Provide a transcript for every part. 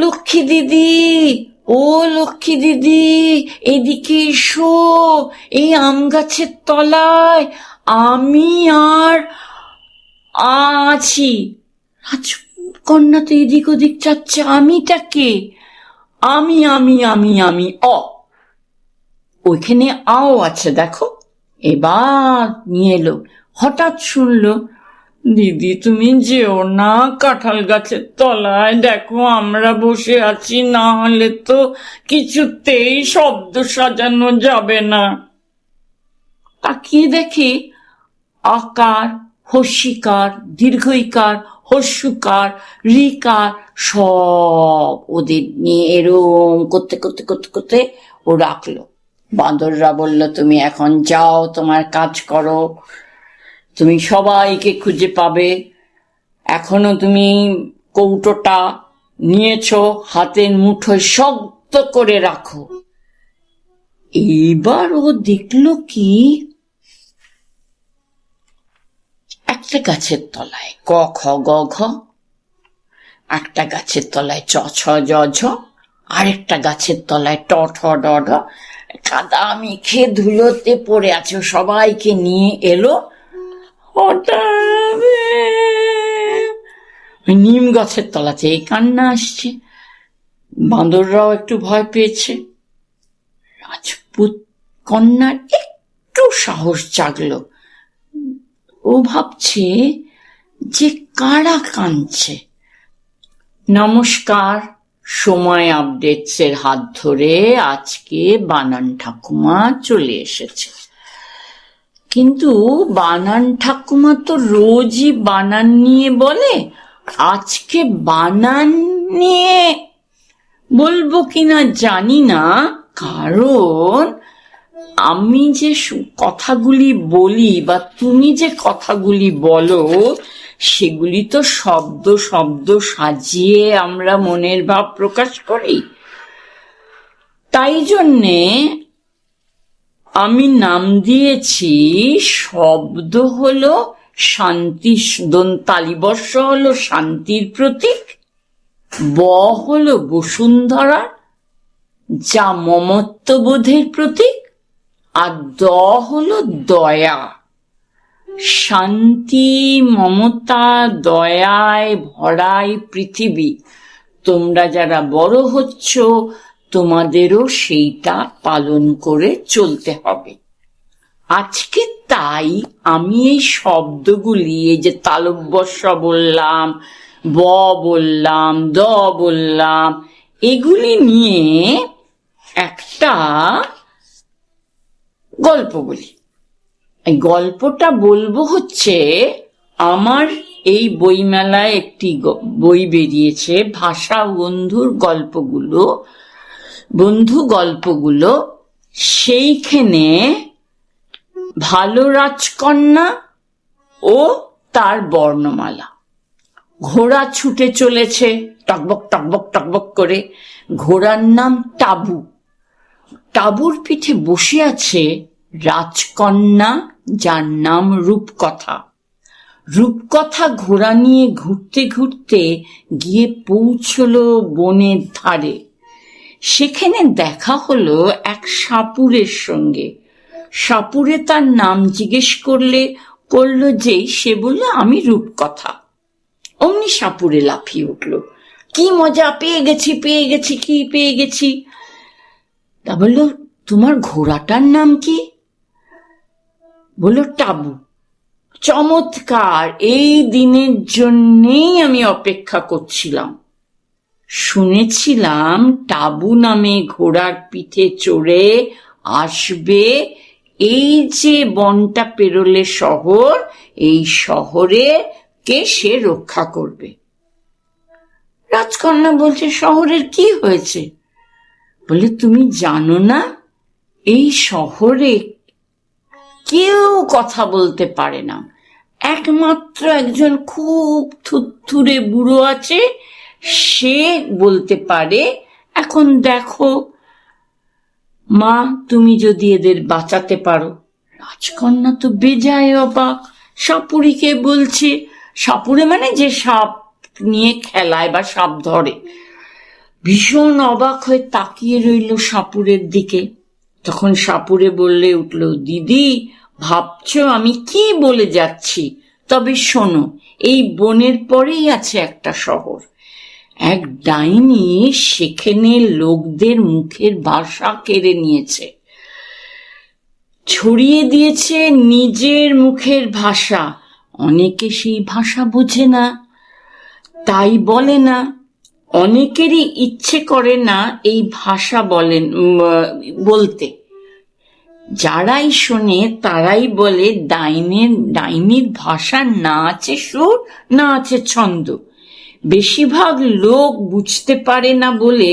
লক্ষ্মী দিদি, ও লক্ষ্মী দিদি, এদিকে এসো, এই আম গাছের তলায় আমি আর আছি। রাজকন্যা তো এদিক ওদিক চাচ্ছে, আমিটাকে? আমি আমি আমি আমি ওইখানে আও আছে দেখো। এবার নিয়ে এলো। হঠাৎ শুনলো, দিদি তুমি যেও না কাঁঠাল গাছের তলায়, দেখো আমরা বসে আছি, না হলে তো কিছুতেই শব্দ সাজানো যাবে না। তাকিয়ে দেখি আকার, হস্যিকার, দীর্ঘইকার, হস্যকার, রিকার সব ওদের নিয়ে এরম করতে করতে করতে করতে ও রাখলো। বাঁদররা বলল, তুমি এখন যাও, তোমার কাজ করো, তুমি সবাইকে খুঁজে পাবে। এখনো তুমি কৌটোটা নিয়েছ, হাতের মুঠোয় শক্ত করে রাখো। এইবার ও দেখলো কি, একটা গাছের তলায় ক খ গ ঘ, একটা গাছের তলায় চ ছ জ ঝ, আরেকটা গাছের তলায় ট ঠ ড ঢ, কাদা মেখে ধুলোতে পড়ে আছে। সবাইকে নিয়ে এলো। হঠাৎ নিম গাছের তলাতে এই কান্না আসছে। বাঁদররাও একটু ভয় পেয়েছে। রাজপুত কন্যার একটু সাহস জাগলো। ও ভাবছে যে কারা কাঁদছে। নমস্কার, সময় আপডেটসের হাত ধরে আজকে বানান ঠাকুমা চলে এসেছে। কিন্তু বানান ঠাকুমা তো রোজই বানান নিয়ে বলে, আজকে বানান নিয়ে বলবো কিনা জানি না, কারণ আমি যে কথাগুলি বলি বা তুমি যে কথাগুলি বলো, সেগুলি তো শব্দ শব্দ সাজিয়ে আমরা মনের ভাব প্রকাশ করি। তাই জন্যে আমি নাম দিয়েছি, শব্দ হলো শান্তি, তালিবর্ষ হলো শান্তির প্রতীক, ব হলো বসুন্ধরা যা মমত্ববোধের প্রতীক, আর দ হলো দয়া। শান্তি, মমতা, দয়ায় ভরাই পৃথিবী। তোমরা যারা বড় হচ্ছ, তোমাদেরও সেইটা পালন করে চলতে হবে। আজকে তাই আমি এই শব্দগুলি, এই যে তালব্যস্য বললাম, ব বললাম, দ বললাম, এগুলি নিয়ে একটা গল্প বলি। এই গল্পটা বলবো হচ্ছে, আমার এই বইমেলায় একটি বই বেরিয়েছে, ভাষা বন্ধুর গল্পগুলো, বন্ধু গল্পগুলো। সেইখানে ভালো রাজকন্যা ও তার বর্ণমালা। ঘোড়া ছুটে চলেছে টকবক টকবক টকবক করে। ঘোড়ার নাম টাবু। টাবুর পিঠে বসে আছে রাজকন্যা, যার নাম রূপকথা। রূপকথা ঘোড়া নিয়ে ঘুরতে ঘুরতে গিয়ে পৌঁছলো বনের ধারে। সেখানে দেখা হলো এক সাপুরের সঙ্গে। সাপুরে তার নাম জিজ্ঞেস করলো যেই, সে বলল আমি রূপকথা। অমনি সাপুরে লাফিয়ে উঠল, কি মজা, পেয়ে গেছি পেয়ে গেছি, কি পেয়ে গেছি। তা বললো, তোমার ঘোড়াটার নাম কি? বলল টাবু। চমৎকার, এই দিনের জন্যেই আমি অপেক্ষা করছিলাম। শুনেছিলাম টাবু নামে ঘোড়ার পিঠে চড়ে আসবে এই যে বনটা পেরোলে শহর, এই শহরে কে সে রক্ষা করবে। রাজকন্যা বলছে, শহরের কি হয়েছে? বলে, তুমি জানো না, এই শহরে কেউ কথা বলতে পারে না, একমাত্র একজন খুব থুরথুরে বুড়ো আছে, সে বলতে পারে। এখন দেখো মা, তুমি যদি এদের বাঁচাতে পারো। রাজকন্যা তো বেজায় অবাক। সাপুরিকে বলছে, সাপুরে মানে যে সাপ নিয়ে খেলায় বা সাপ ধরে। ভীষণ অবাক হয়ে তাকিয়ে রইল সাপুরের দিকে। তখন সাপুরে বললে উঠল, দিদি, ভাবছো আমি কি বলে যাচ্ছি? তবে শোনো, এই বনের পরেই আছে একটা শহর। এক ডাইনি সেখানে লোকদের মুখের ভাষা কেড়ে নিয়েছে, ছড়িয়ে দিয়েছে নিজের মুখের ভাষা। অনেকে সেই ভাষা বোঝে না, তাই বলে না। অনেকেরই ইচ্ছে করে না এই ভাষা বলতে। যারাই শোনে তারাই বলে ডাইনির ভাষা না আছে সুর, না আছে ছন্দ। বেশিরভাগ লোক বুঝতে পারে না বলে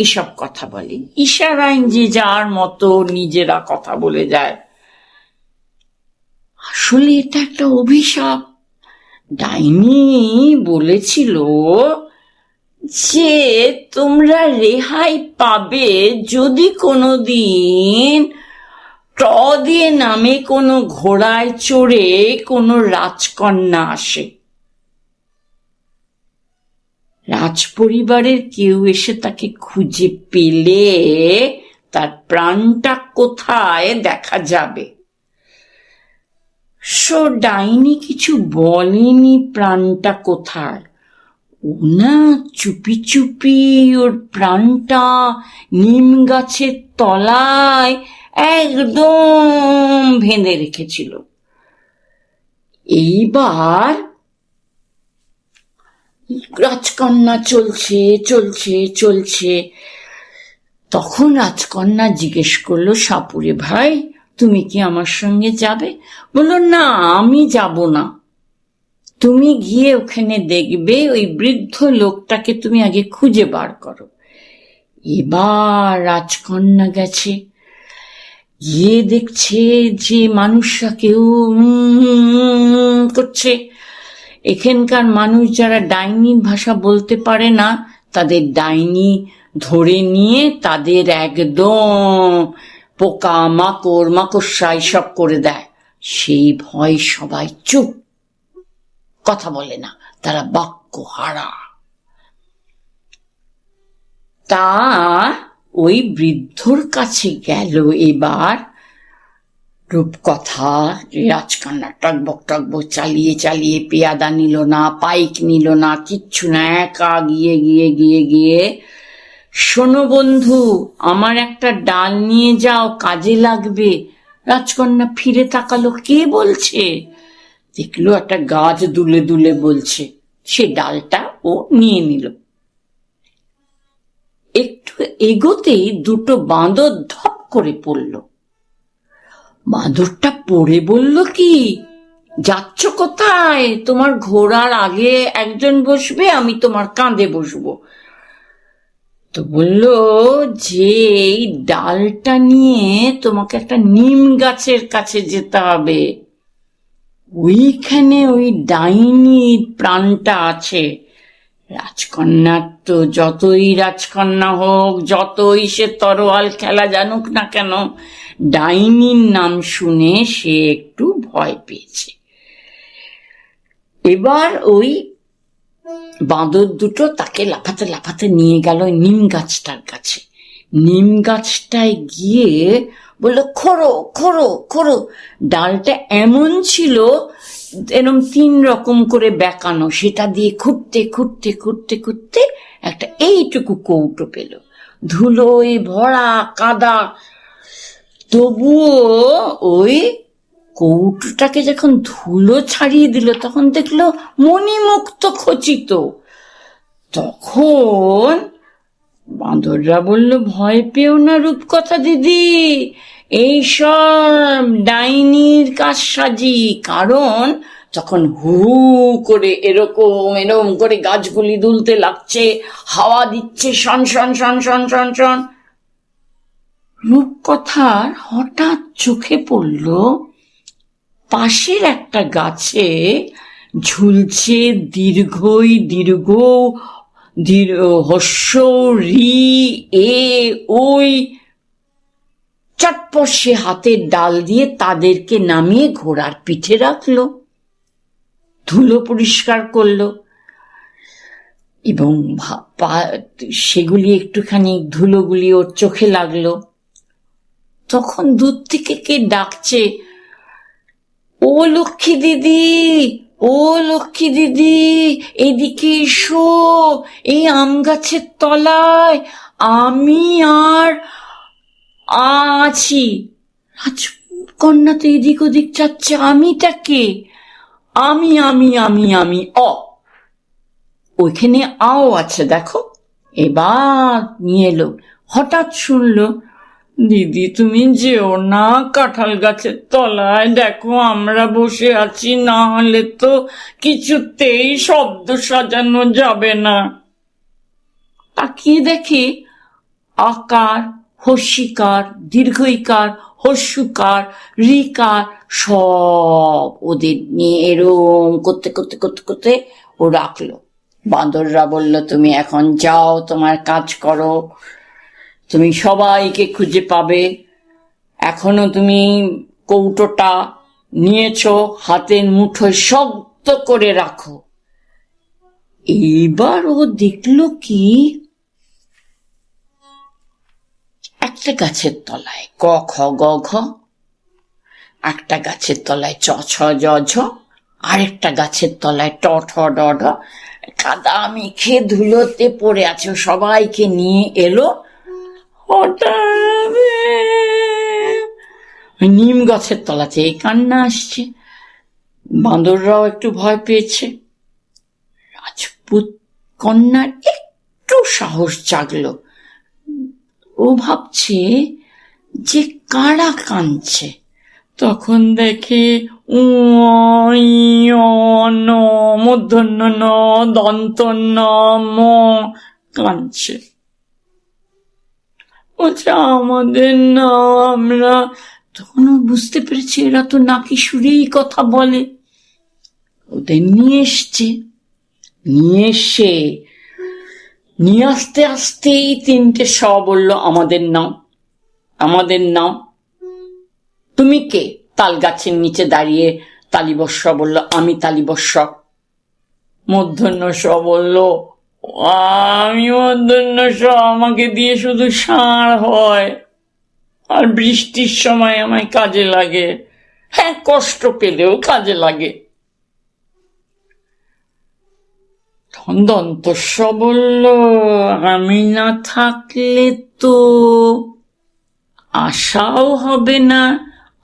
এসব কথা বলে। ইশারায় যে যার মতো নিজেরা কথা বলে যায়। আসলে এটা একটা অভিশাপ। ডাইনি বলেছিল যে তোমরা রেহাই পাবে যদি কোনোদিন দিয়ে নামে কোনো ঘোড়ায় চড়ে কোনো রাজকন্যা আসে। রাজপরিবারের কেউ এসে তাকে খুঁজে পেলে তার প্রাণটা কোথায় দেখা যাবে। ডাইনি কিছু বলেনি প্রাণটা কোথায়। ও না চুপি চুপি ওর প্রাণটা নিম গাছের তলায় একদম ভেঁধে রেখেছিল। এইবার রাজকন্যা চলছে চলছে চলছে। তখন রাজকন্যা জিজ্ঞেস করলো, সাপুরে ভাই, তুমি কি আমার সঙ্গে যাবে? বলল, না, আমি যাব না। তুমি গিয়ে ওখানে দেখবে ওই বৃদ্ধ লোকটাকে তুমি আগে খুঁজে বার করো। এবার রাজকন্যা গেছে, গিয়ে দেখছে যে মানুষরা কেউ করছে। এখানকার মানুষ যারা ডাইনির ভাষা বলতে পারে না, তাদের ডাইনি ধরে নিয়ে তাদের একদম পোকা মাকড়সা সব করে দেয়। সেই ভয় সবাই চুপ, কথা বলে না, তারা বাক্য হারা। তা ওই বৃদ্ধর কাছে গেল এবার রূপকথা। রাজকন্যা টকবক টকবক চালিয়ে চালিয়ে পেয়াদা নিল না, পাইক নিল না, কিচ্ছু না, একা গিয়ে গিয়ে গিয়ে গিয়ে, শোনো বন্ধু, আমার একটা ডাল নিয়ে যাও, কাজে লাগবে। রাজকন্যা ফিরে তাকালো, কে বলছে? দেখলো একটা গাছ দুলে দুলে বলছে। সে ডালটা ও নিয়ে নিল। একটু এগোতেই দুটো বাঁদর ধপ করে পড়ল। বাঁদরটা পড়ে বলল, কি যাচ্ছ কোথায়? তোমার ঘোড়ার আগে একজন বসবে, আমি তোমার কাঁধে বসবো। তো বলল যে এই ডালটা নিয়ে তোমাকে একটা নিম গাছের কাছে যেতে হবে। ওইখানে ওই ডাইনির প্রাণটা আছে। রাজকন্যার তো যতই রাজকন্যা হোক, যতই সে তরোয়াল খেলা জানুক না কেন, ডাইনির নাম শুনে সে একটু ভয় পেয়েছে। এবার ওই বাঁদর দুটো তাকে লাফাতে লাফাতে নিয়ে গেল নিম গাছটার কাছে। নিম গাছটায় গিয়ে বললো, খোঁড়ো খোঁড়ো খোঁড়ো। ডালটা এমন ছিল এরম 3 রকম করে বেঁকানো, সেটা দিয়ে খুঁড়তে খুঁড়তে খুঁড়তে খুঁড়তে একটা এইটুকু কৌটো পেল, ধুলোয় ভরা, কাদা। তবুও ওই কৌটোটাকে যখন ধুলো ছাড়িয়ে দিল, তখন দেখলো মণিমুক্ত খচিত। তখন বাঁদররা বলল, ভয় পেও না রূপকথা দিদি, এইসব ডাইনির কারসাজি। কারণ তখন হু করে এরকম এরকম করে গাছগুলি দুলতে লাগছে, হাওয়া দিচ্ছে শন শন শন শন শন শন। রূপকথার হঠাৎ চোখে পড়ল পাশের একটা গাছে ঝুলছে দীর্ঘই দীর্ঘ হস্য রি এ ওই। চটপট সে হাতের ডাল দিয়ে তাদেরকে নামিয়ে ঘোড়ার পিঠে রাখলো, ধুলো পরিষ্কার করলো। এবং সেগুলি একটুখানি ধুলোগুলি ওর চোখে লাগলো। তখন দূর থেকে কে ডাকছে, ও লক্ষ্মী দিদি, ও লক্ষ্মী দিদি, এদিকে এসো, এই আম গাছের তলায় আমি আর আছি। রাজকন্যা তো এদিক ওদিক যাচ্ছে, আমিটাকে আমি আমি আমি আমি ওইখানে আও আছে দেখো। এবার নিয়ে এলো। হঠাৎ শুনলো, দিদি তুমি যেও না কাঁঠাল গাছের তলায়, দেখো আমরা বসে আছি, না হলে তো কিছুতেই শব্দ সাজানো যাবে না। তাকিয়ে দেখে আকার, হস্যিকার, দীর্ঘইকার, হস্যকার, রিকার সব ওদের নিয়ে এরম করতে করতে করতে করতে ও রাখলো। বাঁদররা বলল, তুমি এখন যাও, তোমার কাজ করো, তুমি সবাইকে খুঁজে পাবে। এখনো তুমি কৌটোটা নিয়েছো, হাতের মুঠোয় শক্ত করে রাখো। এইবার ও দেখলো কি, একটা গাছের তলায় ক খ গ ঘ, একটা গাছের তলায় চ ছ জ ঝ, আরেকটা গাছের তলায় ট ঠ ড ঢ, কাদা মেখে ধুলোতে পড়ে আছে। সবাইকে নিয়ে এলো। হঠাৎ নিম গাছের তলাতে এই কান্না আসছে। বাঁদররাও একটু ভয় পেয়েছে। রাজপুত কন্যার একটু সাহস জাগলো। ও ভাবছে যে কারা কাঁদছে। তখন দেখে মূর্ধন্য ন দন্ত ন ম কাঁদছে। বলছে আমাদের না, আমরা। তখন বুঝতে পেরেছে এরা তো নাকি সুরেই কথা বলে। ওদের নিয়ে এসছে। নিয়ে আসতে আসতেই তিনটে স বলল, আমাদের নাও, আমাদের নাও। তুমি কে? তাল গাছের নিচে দাঁড়িয়ে তালিবস্য বলল, আমি তালিবস্য। মূর্ধন্য স বলল, আমি মূর্ধন্য স, আমাকে দিয়ে শুধু ষাঁড় হয়, আর বৃষ্টির সময় আমায় কাজে লাগে। হ্যাঁ, কষ্ট পেলেও কাজে লাগে। দন্তস্ব বলল, আমি না থাকলে তো আশাও হবে না,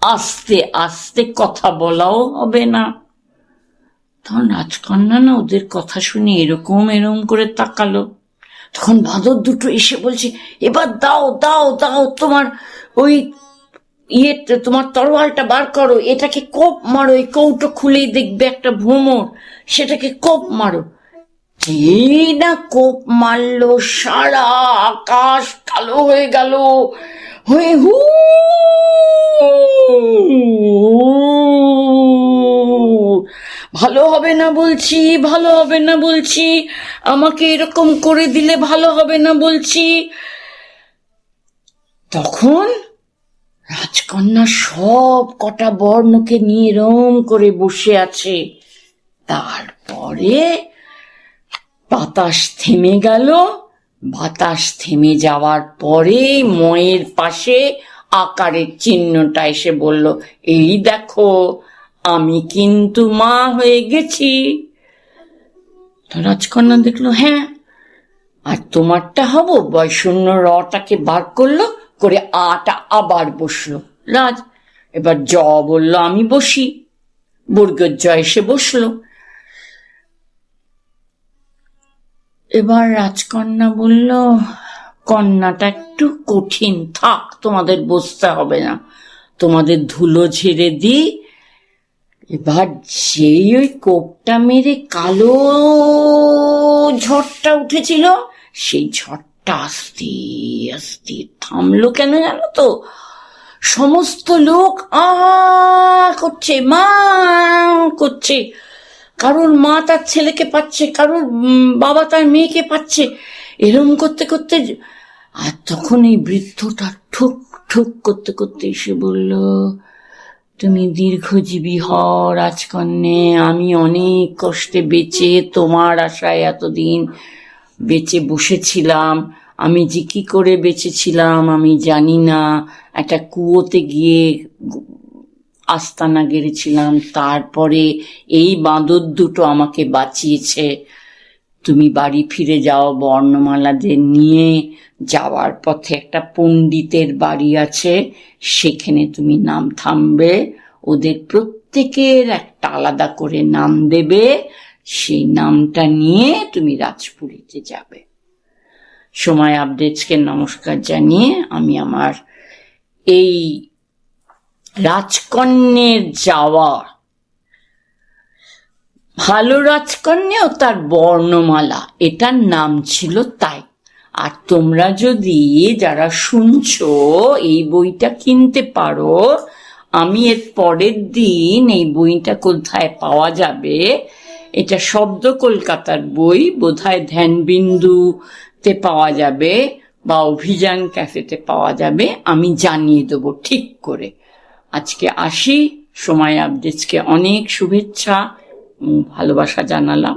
আস্তে আস্তে কথা বলাও হবে না। তখন রাজকন্যা না ওদের কথা শুনে এরকম করে তাকালো। তখন বাঁদর দুটো এসে বলছে, এবার দাও দাও দাও, তোমার ওই তোমার তরোয়ালটা বার করো, এটাকে কোপ মারো, এই কৌটো খুলেই দেখবে একটা ভ্রমর, সেটাকে কোপ মারো। যেই না কোপ মারলো, সারা আকাশ কালো হয়ে গেল, হয়ে হু ভালো হবে না বলছি, ভালো হবে না বলছি, আমাকে এরকম করে দিলে ভালো হবে না বলছি। তখন রাজকন্যা সব কটা বর্ণকে নিয়ে এরম করে বসে আছে। তারপরে বাতাস থেমে গেল। বাতাস থেমে যাওয়ার পরে ময়ের পাশে আকারের চিহ্নটা এসে বলল, এই দেখো, আমি কিন্তু মা হয়ে গেছি। রাজকন্যা দেখলো, হ্যাঁ, আর তোমারটা হব। বয়শূন্য রটাকে বার করলো, করে আটা আবার বসলো। রাজ এবার জ বলল, আমি বসি। বর্গের জ এসে বসলো। এবার রাজকন্যা বলল, কন্যাটা একটু কঠিন, থাক, তোমাদের বসতে হবে না, তোমাদের ধুলো ঝেড়ে দিই। এবার যেই ওই কোপটা মেরে কালো ঝড়টা উঠেছিল, সেই ঝড়টা আস্তে আস্তে থামলো। কেন জানো তো? সমস্ত লোক আ করছে, মা করছে। কারোর মা তার ছেলেকে পাচ্ছে, কারোর বাবা তার মেয়েকে পাচ্ছে, এরম করতে করতে। আর তখন এই বৃদ্ধটা ঠুক ঠুক করতে করতে এসে বলল, তুমি দীর্ঘজীবী হও রাজকন্যে, আমি অনেক কষ্টে বেঁচে তোমার আশায় এতদিন বেঁচে বসেছিলাম। আমি যে কি করে বেঁচেছিলাম আমি জানি না। একটা কুয়োতে গিয়ে আস্তানা গেড়েছিলাম, তারপরে এই বাঁদর দুটো আমাকে বাঁচিয়েছে। তুমি বাড়ি ফিরে যাও বর্ণমালাদের নিয়ে। যাওয়ার পথে একটা পণ্ডিতের বাড়ি আছে, সেখানে তুমি নাম থামবে। ওদের প্রত্যেকের একটা আলাদা করে নাম দেবে, সেই নামটা নিয়ে তুমি রাজপুরীতে যাবে। সময় আপডেটসকে নমস্কার জানিয়ে আমি আমার এই রাজকন্যের যাওয়া, ভালো রাজকন্যা ও তার বর্ণমালা, এটার নাম ছিল তাই। আর তোমরা যদি যারা শুনছো এই বইটা কিনতে পারো, আমি এর পরের দিন এই বইটা কোথায় পাওয়া যাবে, এটা শব্দ কলকাতার বই, বোধহয় ধ্যানবিন্দুতে পাওয়া যাবে বা অভিযান ক্যাফেতে পাওয়া যাবে, আমি জানিয়ে দেবো ঠিক করে। আজকে আসি। সময় আপডেটসকে অনেক শুভেচ্ছা, ভালোবাসা জানালাম।